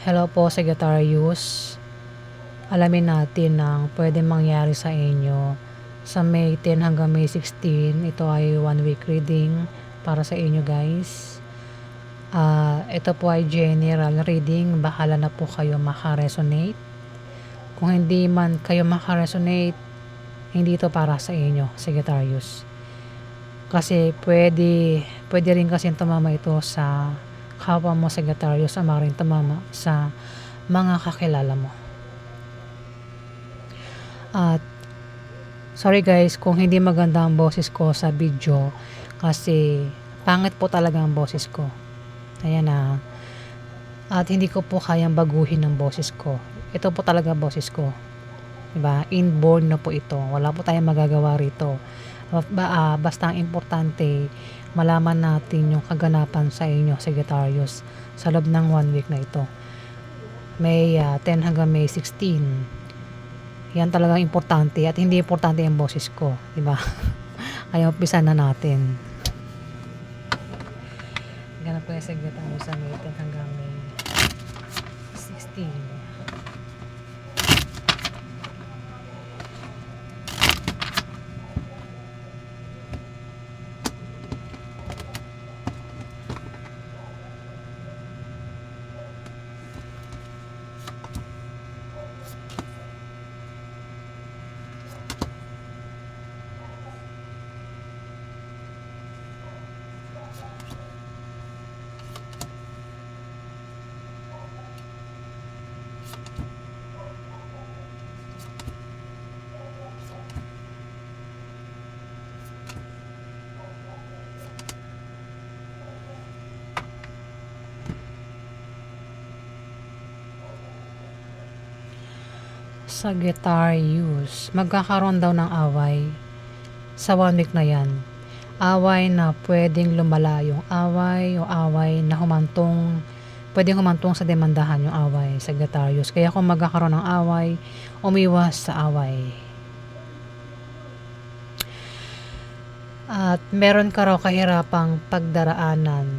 Hello po, Sagittarius. Alamin natin ang pwedeng mangyari sa inyo sa May 10 hanggang May 16. Ito ay 1 week reading para sa inyo guys. Ito po ay general reading. Bahala na po kayo makaresonate. Kung hindi man kayo makaresonate, hindi ito para sa inyo, Sagittarius. Kasi pwede rin kasi tumama ito sa kapwa mo, Sagittarius, ama rin tumama sa mga kakilala mo. At sorry guys kung hindi maganda ang boses ko sa video kasi pangit po talaga ang boses ko. Ayan na. At hindi ko po kayang baguhin ang boses ko. Ito po talaga boses ko. Diba? Inborn na po ito. Wala po tayong magagawa rito. Basta ang importante, malaman natin yung kaganapan sa inyo, Sagittarius, sa loob ng 1 week na ito. May 10 hanggang May 16. Yan talagang importante at hindi importante ang boses ko, di ba? Kaya umpisa na natin. Ganap po yung Sagittarius sa May 10 hanggang May 16. Sagittarius, magkakaroon daw ng away sa 1 week na yan. Away na pwedeng lumala yung away o away na pwedeng humantong sa demandahan yung away, Sagittarius. Kaya kung magkakaroon ng away, umiwas sa away. At meron ka raw kahirapang pagdaraanan.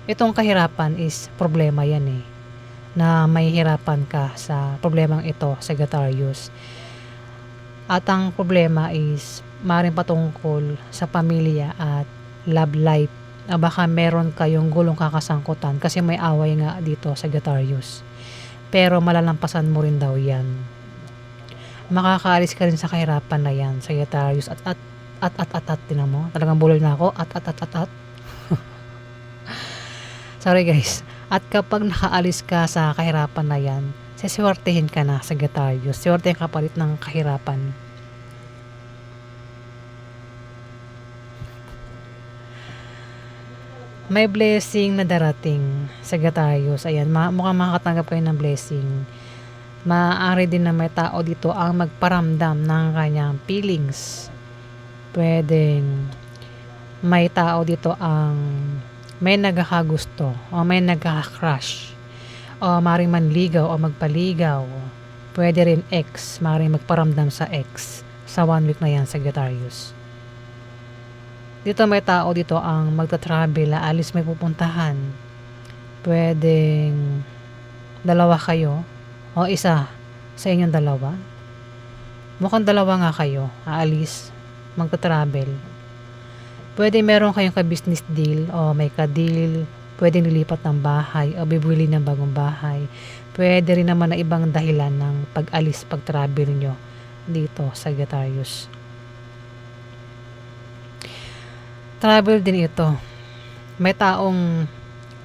Itong kahirapan is problema yan na may hirapan ka sa problemang ito, Sagittarius. At ang problema is maaaring patungkol sa pamilya at love life. Baka meron kayong gulong kakasangkutan kasi may away nga dito, Sagittarius. Pero malalampasan mo rin daw yan. Makakaalis ka rin sa kahirapan na yan, Sagittarius. At tinan mo, talagang bulol na ako. At. Sorry guys. At kapag nakaalis ka sa kahirapan na yan, siswertehin ka na, Sagittarius. Swertehin ka palit ng kahirapan. May blessing na darating, Sagittarius. Ayan, mukhang makakatanggap kayo ng blessing. Maaari din na may tao dito ang magparamdam ng kanyang feelings. Pwedeng may tao dito ang may nagkakagusto o may nagkaka-crush o maaaring manligaw o magpaligaw. Pwede rin ex, maaaring magparamdam sa ex sa 1 week na yan, Sagittarius. Dito may tao dito ang magta-travel, aalis, may pupuntahan. Pwedeng dalawa kayo o isa sa inyong dalawa. Mukhang dalawa nga kayo, aalis, magta-travel. Pwede meron kayong ka-business deal o may ka-deal. Pwede nilipat ng bahay o bibili ng bagong bahay. Pwede rin naman na ibang dahilan ng pag-alis, pag-travel nyo dito, Sagittarius. Travel din ito. May taong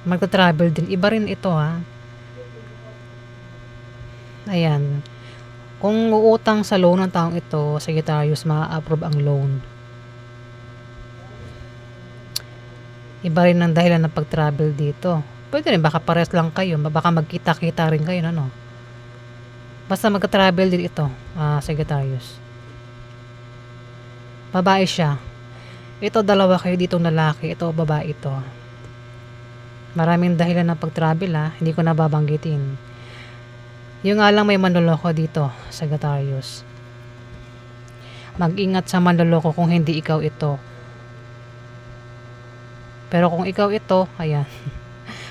magta-travel din. Iba rin ito Ayan. Kung uutang sa loan ng taong ito, Sagittarius, ma-approve ang loan. Iba rin ang dahilan ng pag-travel dito. Pwede rin, baka pares lang kayo. Baka magkita-kita rin kayo, ano? Basta magka-travel din ito, Sagittarius. Babae siya. Ito, dalawa kayo ditong lalaki. Ito, babae ito. Maraming dahilan ng pag-travel, hindi ko nababanggitin. Yung nga lang may manloloko dito, Sagittarius. Mag-ingat sa manloloko kung hindi ikaw ito. Pero kung ikaw ito, ayan,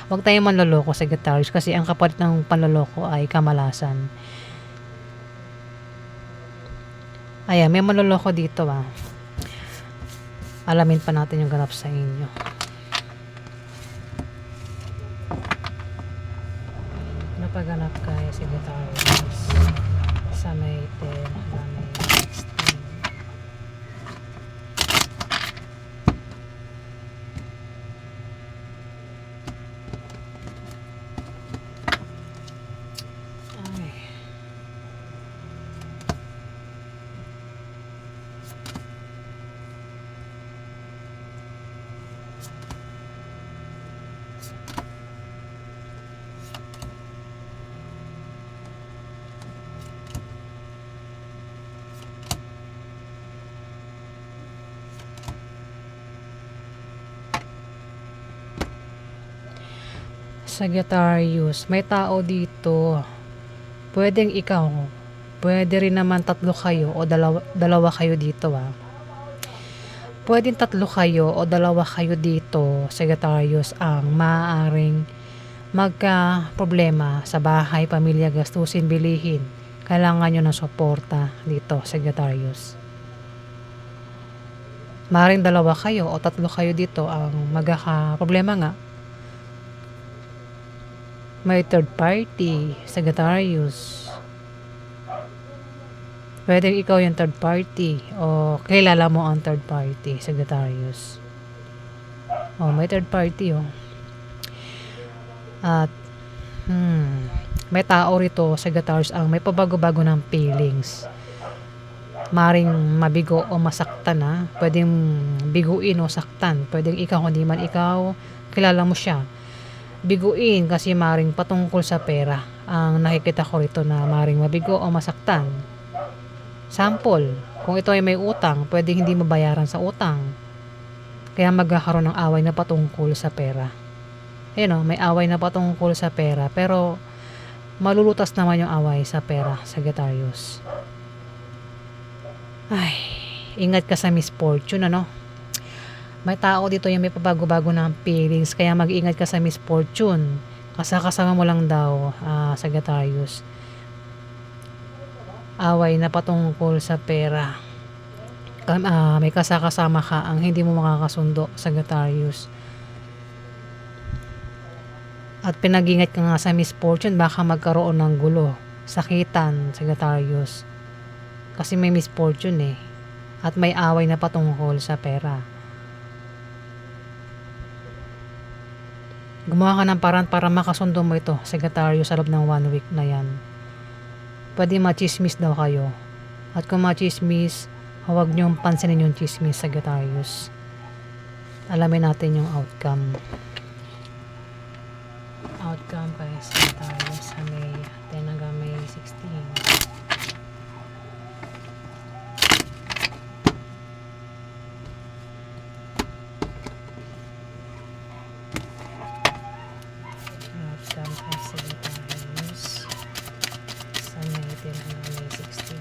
Huwag tayong manloloko, Sagittarius, kasi ang kapalit ng panloloko ay kamalasan. Ayan, may manloloko dito Alamin pa natin yung ganap sa inyo. Napaganap kay Sagittarius sa May 10 na May 16. Ay. Sagittarius, may tao dito. Pwedeng ikaw, pwede rin naman tatlo kayo o dalawa kayo dito Pwedeng tatlo kayo o dalawa kayo dito, Sagittarius, ang maaaring magka-problema sa bahay, pamilya, gastusin, bilihin. Kailangan nyo ng suporta dito, Sagittarius. Maaaring dalawa kayo o tatlo kayo dito ang magkaka-problema nga. May third party, Sagittarius. Pwede ikaw yung third party o kilala mo ang third party, Sagittarius. May third party At may tao rito, Sagittarius, ang may pabago-bago ng feelings. Maring mabigo o masaktan Pwedeng biguin o saktan. Pwedeng ikaw, hindi man ikaw, kilala mo siya. Biguin kasi maring patungkol sa pera. Ang nakikita ko rito na maring mabigo o masaktan. Sample, kung ito ay may utang, pwedeng hindi mabayaran sa utang. Kaya magkakaroon ng away na patungkol sa pera. Ayun may away na patungkol sa pera, pero malulutas naman yung away sa pera, Sagittarius. Ay, ingat ka sa misfortune, May tao dito yung may pabago-bago ng feelings, kaya mag-ingat ka sa misfortune. Kasama mo lang daw, Sagittarius. Away na patungkol sa pera. May kasama ka ang hindi mo makakasundo, Sagittarius. At pinag-ingat ka nga sa misfortune, baka magkaroon ng gulo, sakitan, Sagittarius. Kasi may misfortune at may away na patungkol sa pera. Gumawa ka ng paraan para makasundo mo ito, Sagittarius, sa loob ng 1 week na yan. Pwede machismis daw kayo. At kung machismis, huwag niyong pansinin yung chismis, Sagittarius. Alamin natin yung outcome. Outcome kay Sagittarius sa May 10 hanggang May 16. Sagittarius sa May 10 hanggang May 16.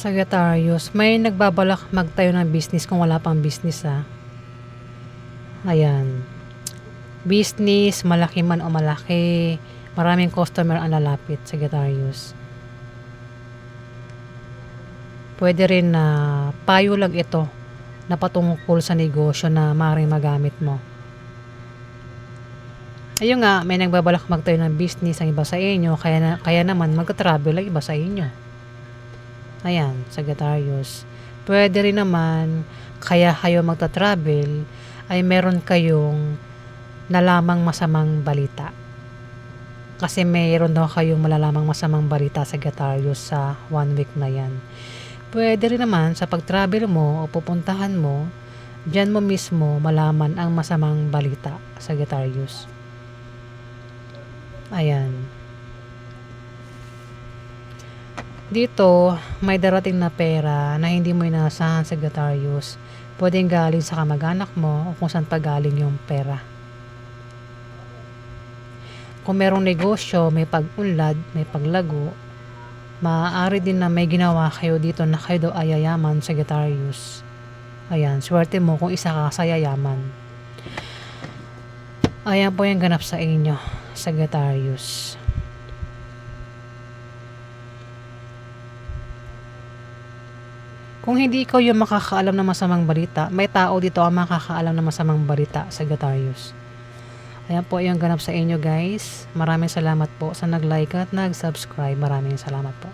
Sagittarius, may nagbabalak magtayo ng business kung wala pang business Ayan. Business, malaki man o malaki, maraming customer ang lalapit, Sagittarius. Pwede rin na payo lang ito na patungkol sa negosyo na maaaring magamit mo. Ayun nga, may nagbabalak magtayo ng business ang iba sa inyo, kaya naman magta-travel ang iba sa inyo. Ayan, Sagittarius. Pwede rin naman, kaya kayo magta-travel, ay meron kayong nalamang masamang balita. Kasi mayroon daw kayong malalamang masamang balita, Sagittarius, sa 1 week na yan. Pwede rin naman sa pag-travel mo o pupuntahan mo, diyan mo mismo malaman ang masamang balita, Sagittarius. Ayan. Dito, may darating na pera na hindi mo inaasahan, Sagittarius. Pwedeng galing sa kamag-anak mo o kung saan pa galing yung pera. Kung merong negosyo, may pag-unlad, may paglago, maaari din na may ginawa kayo dito na kayo daw ay yayaman, Sagittarius. Ayan, swerte mo kung isa ka sa yayaman. Ayan po yung ganap sa inyo, Sagittarius. Kung hindi ikaw yung makakaalam ng masamang balita, may tao dito ang makakaalam ng masamang balita, Sagittarius. Ayan po yung ganap sa inyo, guys. Maraming salamat po sa nag-like at nag-subscribe. Maraming salamat po.